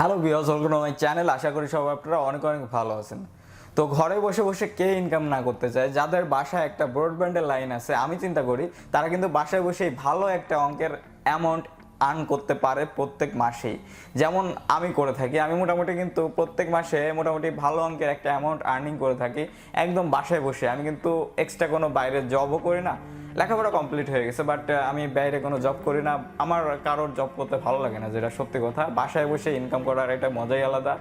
Hello viewers, welcome to my channel. আশা করি সবাই আপনারা অনেক অনেক ভালো আছেন। তো ঘরে বসে বসে কে ইনকাম না করতে চায়? যাদের বাসায় একটা ব্রডব্যান্ডের লাইন আছে, আমি চিন্তা করি তারা কিন্তু বাসায় বসেই ভালো একটা অঙ্কের অ্যামাউন্ট আর্ন করতে পারে প্রত্যেক মাসেই। যেমন আমি করে থাকি, আমি মোটামুটি কিন্তু প্রত্যেক মাসে মোটামুটি ভালো অঙ্কের একটা অ্যামাউন্ট আর্নিং করে থাকি একদম বাসায় বসে। আমি কিন্তু এক্সট্রা কোনো বাইরের জবও করি না, লেখাপড়া কমপ্লিট হয়ে গেছে, বাট আমি বাইরে কোনো জব করি না। আমার কারোর জব করতে ভালো লাগে না, যেটা সত্যি কথা। বাসায় বসে ইনকাম করার একটা মজাই আলাদা।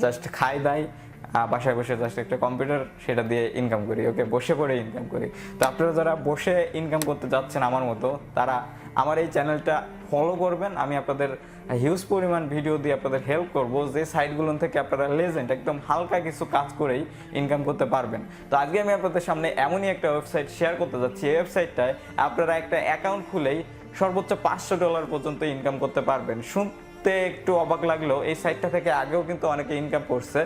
জাস্ট খাই দাই, বাসায় বসে জাস্ট একটা কম্পিউটার, সেটা দিয়ে ইনকাম করি। ওকে, বসে পড়ে ইনকাম করি। তো আপনারা যারা বসে ইনকাম করতে যাচ্ছেন আমার মতো, তারা আমার এই চ্যানেলটা ফলো করবেন। আমি আপনাদের হিউজ পরিমাণ ভিডিও দিয়ে আপনাদের হেল্প করব, যে সাইটগুলো থেকে আপনারা লেজেন্ড একদম হালকা কিছু কাজ করেই ইনকাম করতে পারবেন। তো আজকে আমি আপনাদের সামনে এমনই একটা ওয়েবসাইট শেয়ার করতে যাচ্ছি। এই ওয়েবসাইটটায় আপনারা একটা অ্যাকাউন্ট খুলেই সর্বোচ্চ $500 পর্যন্ত ইনকাম করতে পারবেন। শুনতে একটু অবাক লাগলেও এই সাইটটা থেকে আগেও কিন্তু অনেকে ইনকাম করছে।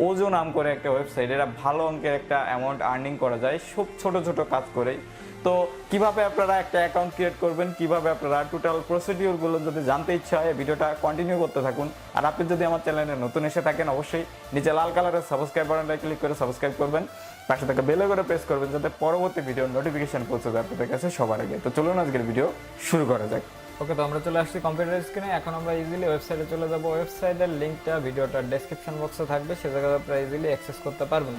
ওজো নাম করে একটা ওয়েবসাইট, এটা ভালো অঙ্কের একটা অ্যামাউন্ট আর্নিং করা যায় সব ছোট ছোট কাজ করেই। তো কিভাবে আপনারা একটা অ্যাকাউন্ট ক্রিয়েট করবেন, কিভাবে আপনারা টোটাল প্রসিডিওরগুলো যদি জানতে ইচ্ছা হয়, ভিডিওটা কন্টিনিউ করতে থাকুন। আর আপনি যদি আমার চ্যানেলে নতুন এসে থাকেন, অবশ্যই নিচে লাল কালারের সাবস্ক্রাইব বাটনটা ক্লিক করে সাবস্ক্রাইব করবেন, পাশে থাকা বেল করে প্রেস করবেন, যাতে পরবর্তী ভিডিওর নোটিফিকেশন পৌঁছে যায় আপনাদের কাছে সবার আগে। তো চলুন আজকের ভিডিও শুরু করা যাক। ওকে, তো আমরা চলে আসছি কম্পিউটার স্ক্রিনে। এখন আমরা ইজিলি ওয়েবসাইটে চলে যাব। ওয়েবসাইটের লিঙ্কটা ভিডিওটার ডেসক্রিপশন বক্সে থাকবে, সে জায়গায় আপনারা ইজিলি অ্যাক্সেস করতে পারবেন।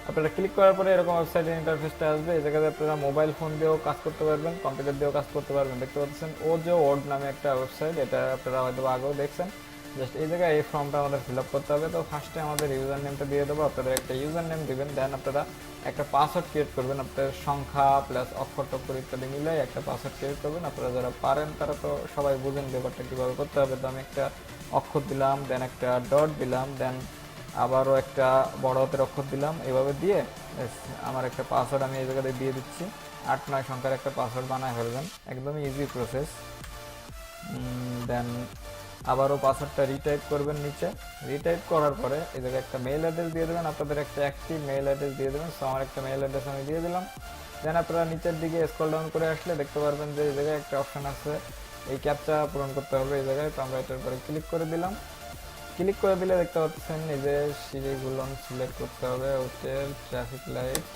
আপনারা ক্লিক করার পরে এরকম ওয়েবসাইটের ইন্টারফেসটা আসবে। এই জায়গায় আপনারা মোবাইল ফোন দিয়েও কাজ করতে পারবেন, কম্পিউটার দিয়েও কাজ করতে পারবেন। দেখতে পাচ্ছেন ওজো ওয়ার্ড নামে একটা ওয়েবসাইট, এটা আপনারা হয়তো আগেও দেখছেন। জাস্ট এই জায়গায় এই ফর্মটা আমাদের ফিল আপ করতে হবে। তো ফার্স্টে আমাদের ইউজার নেমটা দিয়ে দেবো। আপনারা একটা ইউজার নেম দিবেন, দেন আপনারা একটা পাসওয়ার্ড ক্রিয়েট করবেন। আপনাদের সংখ্যা প্লাস অক্ষর টক্ষর ইত্যাদি মিলে একটা পাসওয়ার্ড ক্রিয়েট করবেন। আপনারা যারা পারেন তারা তো সবাই বুঝেন ব্যাপারটা কীভাবে করতে হবে। তো আমি একটা অক্ষর দিলাম, দেন একটা ডট দিলাম, দেন আবারও একটা বড় হাতের অক্ষর দিলাম। এভাবে দিয়ে আমার একটা পাসওয়ার্ড আমি এই জায়গাতে দিয়ে দিচ্ছি। 8-9 সংখ্যার একটা পাসওয়ার্ড বানায় ফেলবেন, একদমই ইজি প্রসেস। দেন আবারও পাসওয়ার্ডটা রিটাইপ করবেন নিচে। রিটাইপ করার পরে এই জায়গায় একটা মেইল অ্যাড্রেস দিয়ে দেবেন, আপনাদের একটা অ্যাক্টিভ মেইল অ্যাড্রেস দিয়ে দেবেন। সো আমার একটা মেইল অ্যাড্রেস আমি দিয়ে দিলাম। দেন আপনারা নিচের দিকে স্ক্রল ডাউন করে আসলে দেখতে পারবেন যে এই জায়গায় একটা অপশান আছে, এই ক্যাপচা পূরণ করতে হবে এই জায়গায়। তো আমরা এটার উপরে ক্লিক করে দিলাম। ক্লিক করে দিলে দেখতে পাচ্ছেন এই যে সিঁড়িগুলো সিলেক্ট করতে হবে, হোটেল, ট্রাফিক লাইট,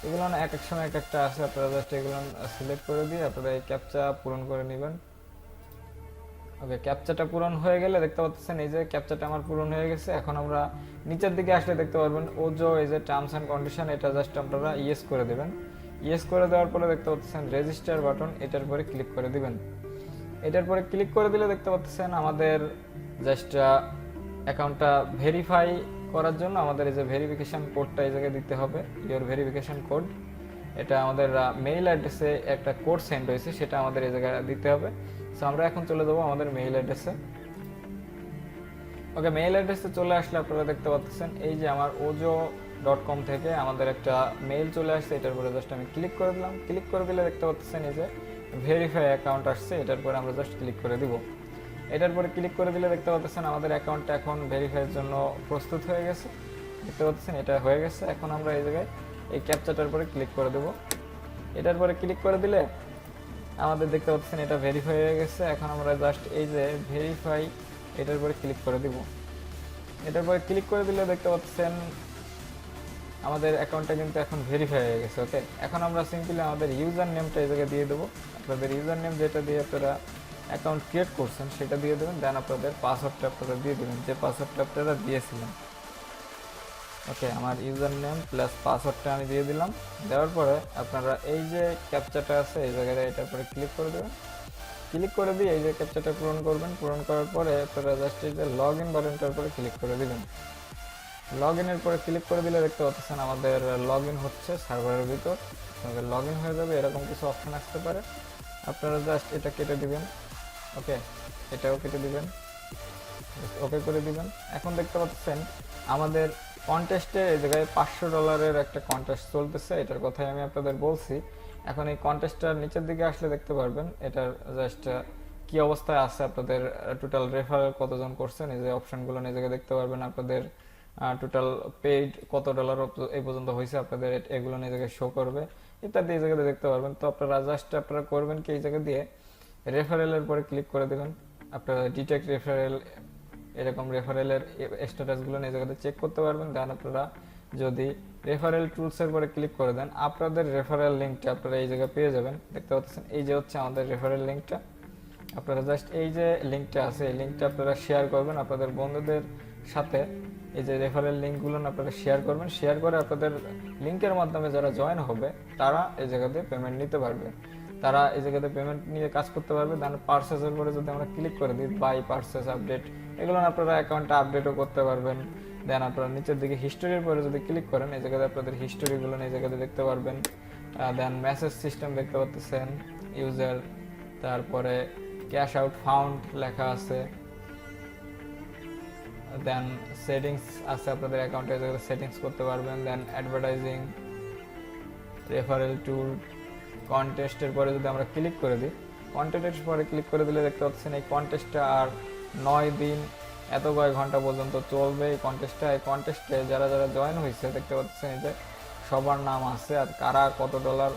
এগুলো এক এক সময় এক একটা আছে। আপনারা জাস্ট এগুলো সিলেক্ট করে দিয়ে আপনারা এই ক্যাপচা পূরণ করে নেবেন। ওকে, ক্যাপচাটা পূরণ হয়ে গেলে দেখতে পাচ্ছেন এই যে ক্যাপচাটা আমার পূরণ হয়ে গেছে। এখন আমরা নিচের দিকে আসলে দেখতে পারবেন ওজো এই যে টার্মস অ্যান্ড কন্ডিশন, এটা জাস্ট আপনারা ইয়েস করে দেবেন। ইয়েস করে দেওয়ার পরে দেখতে পাচ্ছেন রেজিস্টার বাটন, এটার পরে ক্লিক করে দিবেন। এটার পরে ক্লিক করে দিলে দেখতে পাচ্ছেন আমাদের জাস্ট অ্যাকাউন্টটা ভেরিফাই করার জন্য আমাদের এই যে ভেরিফিকেশন কোডটা এই জায়গায় দিতে হবে, ইওর ভেরিফিকেশন কোড। এটা আমাদের মেইল অ্যাড্রেসে একটা কোড সেন্ড হয়েছে, সেটা আমাদের এই জায়গায় দিতে হবে। সো আমরা এখন চলে যাবো আমাদের মেইল অ্যাড্রেসে। ওকে, মেইল অ্যাড্রেসে চলে আসলে আপনারা দেখতে পাচ্ছেন এই যে আমার ojo.com থেকে আমাদের একটা মেইল চলে আসছে। এটার পরে জাস্ট আমি ক্লিক করে দিলাম। ক্লিক করে দিলে দেখতে পাচ্ছেন এই যে ভেরিফাই অ্যাকাউন্ট আসছে, এটার পরে আমরা জাস্ট ক্লিক করে দিব। এটার পরে ক্লিক করে দিলে দেখতে পাচ্ছেন আমাদের অ্যাকাউন্টটা এখন ভেরিফাইয়ের জন্য প্রস্তুত হয়ে গেছে। দেখতে পাচ্ছেন এটা হয়ে গেছে। এখন আমরা এই জায়গায় এই ক্যাপচাটার পরে ক্লিক করে দেব। এটার পরে ক্লিক করে দিলে আমাদের দেখতে পাচ্ছেন এটা ভেরিফাই হয়ে গেছে। এখন আমরা জাস্ট এই যে ভেরিফাই এটার পরে ক্লিক করে দিব। এটার পরে ক্লিক করে দিলে দেখতে পাচ্ছেন আমাদের অ্যাকাউন্টটা কিন্তু এখন ভেরিফাই হয়ে গেছে। ওকে, এখন আমরা সিম্পলি আমাদের ইউজার নেমটা এই জায়গায় দিয়ে দেবো। আপনাদের ইউজার নেম যেটা দিয়ে আপনারা অ্যাকাউন্ট ক্রিয়েট করছেন সেটা দিয়ে দেবেন। দেন আপনাদের পাসওয়ার্ডটা আপনারা দিয়ে দেবেন, যে পাসওয়ার্ডটা আপনারা দিয়েছিলেন। ওকে, আমার ইউজার নেম প্লাস পাসওয়ার্ডটা আমি দিয়ে দিলাম। দেওয়ার পরে আপনারা এই যে ক্যাপচাটা আছে এই জায়গায় এটার পরে ক্লিক করে দেবেন। ক্লিক করে দিয়ে এই যে ক্যাপচাটা পূরণ করবেন। পূরণ করার পরে আপনারা জাস্ট এই যে লগ ইন বাটনটার পরে ক্লিক করে দিবেন। লগ ইনের পরে ক্লিক করে দিলে দেখতে পাচ্ছেন আমাদের লগ ইন হচ্ছে সার্ভারের ভিতর। আমাদের লগ ইন হয়ে যাবে, এরকম কিছু অপশান আসতে পারে। আপনারা জাস্ট এটা কেটে দিবেন। ওকে, এটাও কেটে দিবেন, ওকে করে দিবেন। এখন দেখতে পাচ্ছেন আমাদের কন্টেস্টে এই জায়গায় $500 একটা কন্টেস্ট চলতেছে, এটার কথাই আমি আপনাদের বলছি। এখন এই কন্টেস্টটার নিচের দিকে আসলে দেখতে পারবেন এটার জাস্ট কি অবস্থায় আছে, আপনাদের টোটাল রেফারেল কতজন করছেন, এই যে অপশনগুলো এই জায়গায় দেখতে পারবেন। আপনাদের টোটাল পেইড কত ডলার এই পর্যন্ত হয়েছে আপনাদের, এগুলো এই জায়গায় শো করবে ইত্যাদি, এই জায়গাতে দেখতে পারবেন। তো আপনারা জাস্ট আপনারা করবেন কি এই জায়গা দিয়ে রেফারেলের পরে ক্লিক করে দেবেন। আপনারা ডিটেক্ট রেফারেল এরকম রেফারেলের স্ট্যাটাসগুলো এই জায়গাতে চেক করতে পারবেন। দেন আপনারা যদি রেফারেল টুলসের পরে ক্লিক করে দেন আপনাদের রেফারেল লিঙ্কটা আপনারা এই জায়গায় পেয়ে যাবেন। দেখতে পাচ্ছেন এই যে হচ্ছে আমাদের রেফারেল লিঙ্কটা। আপনারা জাস্ট এই যে লিঙ্কটা আছে এই লিঙ্কটা আপনারা শেয়ার করবেন আপনাদের বন্ধুদের সাথে। এই যে রেফারেল লিঙ্কগুলো আপনারা শেয়ার করবেন, শেয়ার করে আপনাদের লিঙ্কের মাধ্যমে যারা জয়েন হবে তারা এই জায়গাতে পেমেন্ট নিতে পারবে, তারা এই জায়গাতে পেমেন্ট নিয়ে কাজ করতে পারবে। দেন পারচেজের পরে যদি আমরা ক্লিক করে দিই বাই পারচেজ আপডেট, এগুলো আপনারা অ্যাকাউন্টে আপডেটও করতে পারবেন। দেন আপনারা নিচের দিকে হিস্টোরির পরে যদি ক্লিক করেন এই জায়গাতে আপনাদের হিস্টোরিগুলো এই জায়গাতে দেখতে পারবেন। দেন মেসেজ সিস্টেম দেখতে পাচ্ছেন, ইউজার, তারপরে ক্যাশ আউট ফাউন্ড লেখা আছে। দেন সেটিংস আছে আপনাদের অ্যাকাউন্টে, সেটিংস করতে পারবেন। দেন অ্যাডভার্টাইজিং, রেফারেল টুল, কন্টেস্টের পরে যদি আমরা ক্লিক করে দিই, কন্টেস্টের পরে ক্লিক করে দিলে দেখতে পাচ্ছেন এই কন্টেস্টটা আর 9 দিন এত কয়েক ঘন্টা পর্যন্ত চলবে এই কন্টেস্টটা। এই কন্টেস্টে যারা যারা জয়েন হয়েছে দেখতে পাচ্ছেন এই যে সবার নাম আছে আর কারা কত ডলার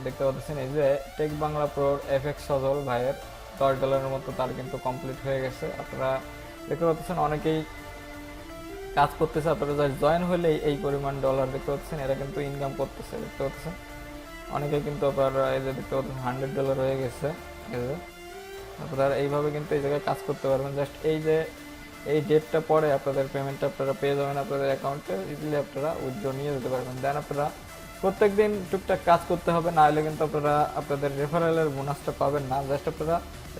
দেখতে পাচ্ছেন এই যে টেক বাংলা প্রোর এফএক্স সজল ভাইয়ের $10 মতো তার কিন্তু কমপ্লিট হয়ে গেছে। আপনারা দেখতে পাচ্ছেন অনেকেই কাজ করতেছে, আপনারা যারা জয়েন হলেই এই পরিমাণ ডলার দেখতে পাচ্ছেন এরা কিন্তু ইনকাম করতেছে। দেখতে পাচ্ছেন অনেকে কিন্তু আপনারা এই যে দেখতে পাচ্ছেন $100 হয়ে গেছে। আপনারা এইভাবে কিন্তু এই জায়গায় কাজ করতে পারবেন। জাস্ট এই যে এই ডেটটা পরে আপনাদের পেমেন্টটা আপনারা পেয়ে যাবেন আপনাদের অ্যাকাউন্টে, ইজিলি আপনারা উইথড্র নিয়ে যেতে পারবেন। দেন আপনারা প্রত্যেকদিন টুকটাক কাজ করতে হবে, না হলে কিন্তু আপনারা আপনাদের রেফারেলের বোনাসটা পাবেন না। জাস্ট আপনারা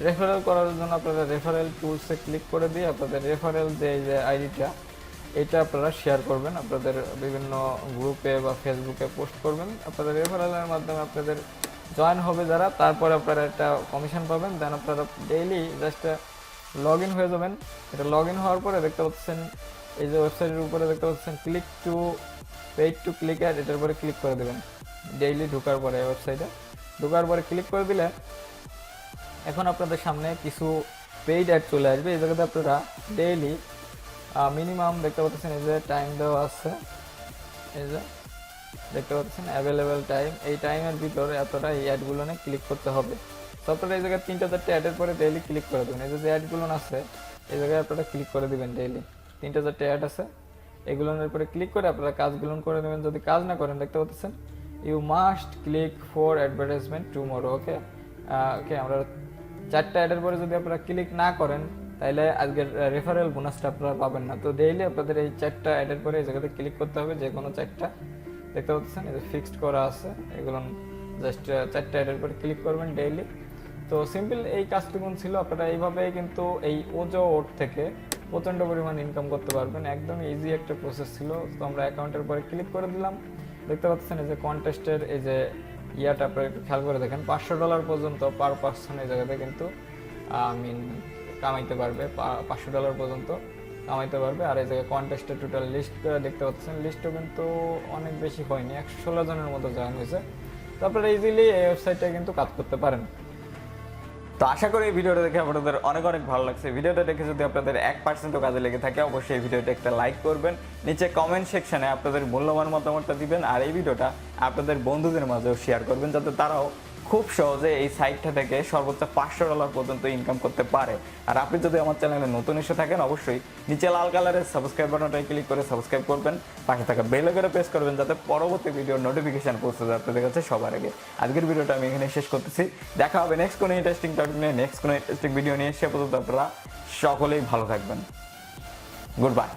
রেফারেল করার জন্য আপনারা রেফারেল টুলসে ক্লিক করে দিয়ে আপনাদের রেফারেল যে আইডিটা এটা আপনারা শেয়ার করবেন, আপনাদের বিভিন্ন গ্রুপে বা ফেসবুকে পোস্ট করবেন। আপনাদের রেফারেলের মাধ্যমে আপনাদের জয়েন হবে যারা, তারপরে আপনারা একটা কমিশন পাবেন। দেন আপনারা ডেইলি জাস্ট লগ ইন হয়ে যাবেন। এটা লগ ইন হওয়ার পরে দেখতে পাচ্ছেন এই যে ওয়েবসাইটের উপরে দেখতে পাচ্ছেন click to paid to click ad, এটার উপরে ক্লিক করে দেবেন। ডেইলি ঢোকার পরে ওয়েবসাইটে ঢোকার পরে ক্লিক করে দিলে এখন আপনাদের সামনে কিছু পেইড অ্যাড চলে আসবে। এই জায়গাতে আপনারা ডেইলি মিনিমাম দেখতে পাচ্ছেন এই যে টাইম দেওয়া আছে, এই যে দেখতে পাচ্ছেন অ্যাভেলেবেল টাইম, এই টাইমের ভিতরে আপনারা এই অ্যাডগুলো নিয়ে ক্লিক করতে হবে। তো আপনারা এই জায়গায় 3-4টে অ্যাডের পরে ডেইলি ক্লিক করে দেবেন। এই যে অ্যাডগুলো আছে এই জায়গায় আপনারা ক্লিক করে দেবেন। ডেইলি 3-4টে অ্যাড আছে, এগুলোর উপরে ক্লিক করে আপনারা কাজগুলো করে নেবেন। যদি কাজ না করেন দেখতে পাচ্ছেন you must click for advertisement tomorrow. Okay okay আমরা 4টা অ্যাডের পরে যদি আপনারা ক্লিক না করেন তাহলে আজকের রেফারেল বোনাসটা আপনারা পাবেন না। তো ডেইলি আপনাদের এই 4টা অ্যাডের পরে এই জায়গাতে ক্লিক করতে হবে, যে কোনো 4টা দেখতে পাচ্ছেন এই যে ফিক্সড করা আছে, এগুলো জাস্ট 4টা অ্যাডের পরে ক্লিক করবেন ডেইলি। তো সিম্পল এই কাজটুকু ছিল। আপনারা এইভাবে কিন্তু এই ওজো ওট থেকে প্রচণ্ড পরিমাণ ইনকাম করতে পারবেন, একদম ইজি একটা প্রসেস ছিল। তো আমরা অ্যাকাউন্টের পরে ক্লিক করে দিলাম, দেখতে পাচ্ছেন এই যে কন্টেস্টের এই যে ইয়াটা আপনারা একটু খেয়াল করে দেখেন, $500 পর্যন্ত পার পার্সন এই জায়গাতে কিন্তু কামাইতে পারবে, $500 পর্যন্ত কামাইতে পারবে। আর এই জায়গায় কন্টেস্টের টোটাল লিস্ট দেখতে পাচ্ছেন, লিস্টও কিন্তু অনেক বেশি হয়নি, 116 জনের মতো জয়েন হয়েছে। তো আপনারা ইজিলি এই ওয়েবসাইটে কিন্তু কাজ করতে পারেন। তো আশা করি এই ভিডিওটা দেখে আপনাদের অনেক অনেক ভালো লাগছে। ভিডিওটা দেখে যদি আপনাদের 1%ও কাজে লেগে থাকে অবশ্যই এই ভিডিওটা একটা লাইক করবেন, নিচে কমেন্ট সেকশনে আপনাদের মূল্যবান মতামতটা দিবেন, আর এই ভিডিওটা আপনাদের বন্ধুদের মাঝেও শেয়ার করবেন যাতে তারাও খুব সহজে এই সাইটটা থেকে সর্বোচ্চ $500 পর্যন্ত ইনকাম করতে পারে। আর আপনি যদি আমার চ্যানেলে নতুন এসে থাকেন অবশ্যই নিচে লাল কালারের সাবস্ক্রাইব বাটনটায় ক্লিক করে সাবস্ক্রাইব করবেন, পাশে থাকা বেল আইকনে প্রেস করবেন যাতে পরবর্তী ভিডিওর নোটিফিকেশন পৌঁছে যায় আপনাদের কাছে সবার আগে। আজকের ভিডিওটা আমি এখানে শেষ করতেছি, দেখা হবে নেক্সট কোনো ইন্টারেস্টিং টপিক নিয়ে, নেক্সট কোনো ইন্টারেস্টিং ভিডিও নিয়ে। সে পর্যন্ত আপনারা সকলেই ভালো থাকবেন। Good bye.